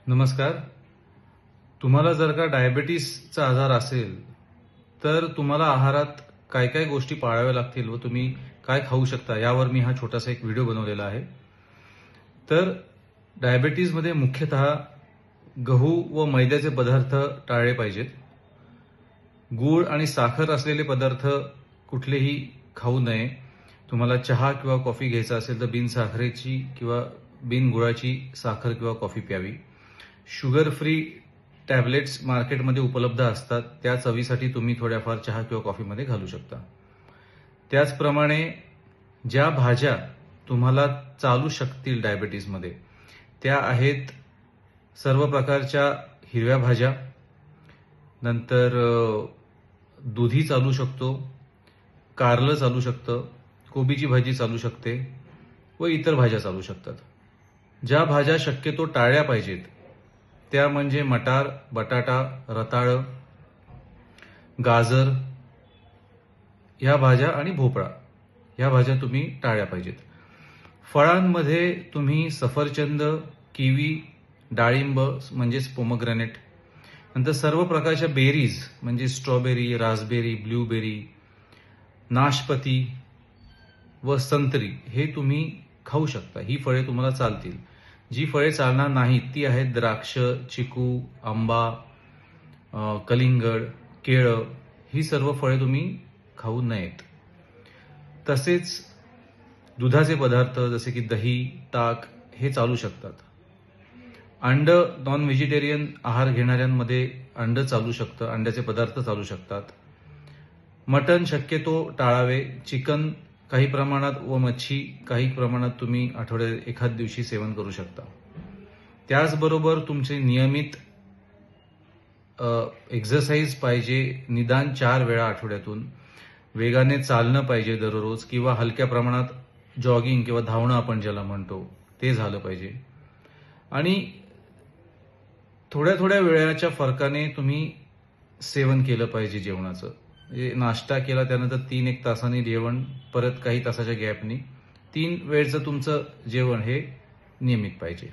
नमस्कार. तुम्हाला जर का डायबिटीसचा आजार असेल तर तुम्हाला आहारात काय काय गोष्टी पाळाव्या लागतील व तुम्ही काय खाऊ शकता यावर मी हा छोटासा एक व्हिडिओ बनवलेला आहे. तर डायबिटीसमध्ये मुख्यतः गहू व मैद्याचे पदार्थ टाळले पाहिजेत. गूळ आणि साखर असलेले पदार्थ कुठलेही खाऊ नये. तुम्हाला चहा किंवा कॉफी घ्यायचा असेल तर बिनसाखरेची किंवा बिनगुळाची साखर किंवा कॉफी प्यावी. शुगर फ्री टॅबलेट्स मार्केटमध्ये उपलब्ध असतात, त्या चवीसाठी तुम्ही थोड्याफार चहा किंवा कॉफीमध्ये घालू शकता. त्याचप्रमाणे ज्या भाज्या तुम्हाला चालू शकतील डायबिटीसमध्ये त्या आहेत सर्व प्रकारच्या हिरव्या भाज्या, नंतर दुधी चालू शकतो, कारलं चालू शकतं, कोबीची भाजी चालू शकते व इतर भाज्या चालू शकतात. ज्या भाज्या शक्यतो टाळल्या पाहिजेत त्या म्हणजे मटार, बटाटा, रताळं, गाजर ह्या भाज्या आणि भोपळा ह्या भाज्या तुम्ही टाळल्या पाहिजेत. फळांमध्ये तुम्ही सफरचंद, किवी, डाळिंब म्हणजेच पोमोग्रॅनेट, नंतर सर्व प्रकारच्या बेरीज म्हणजे स्ट्रॉबेरी, रास्पबेरी, ब्लूबेरी, नाशपती व संत्री हे तुम्ही खाऊ शकता. ही फळे तुम्हाला चालतील. जी फळे चालणार नाहीत ती आहेत द्राक्ष, चिकू, आंबा, कलिंगड, केळं. ही सर्व फळे तुम्ही खाऊ नयेत. तसेच दुधाचे पदार्थ जसे की दही, ताक हे चालू शकतात. अंड, नॉन व्हेजिटेरियन आहार घेणाऱ्यांमध्ये अंड चालू शकतं, अंड्याचे पदार्थ चालू शकतात. मटण शक्यतो टाळावे. चिकन काही प्रमाणात व मच्छी काही प्रमाणात तुम्ही आठवड्यात एखाद दिवशी सेवन करू शकता. त्याचबरोबर तुमचे नियमित एक्सरसाइज पाहिजे, निदान 4 वेळा आठवड्यातून. वेगाने चालणं पाहिजे दररोज किंवा हलक्या प्रमाणात जॉगिंग किंवा धावणं आपण ज्याला म्हणतो ते झालं पाहिजे. आणि थोड्या थोड्या वेळाच्या फरकाने तुम्ही सेवन केलं पाहिजे जेवणाचं. नाश्ता केला त्यानंतर 3-1 तासांनी जेवण, परत काही तासाच्या गॅपनी 3 वेळचं तुमचं जेवण हे नियमित पाहिजे.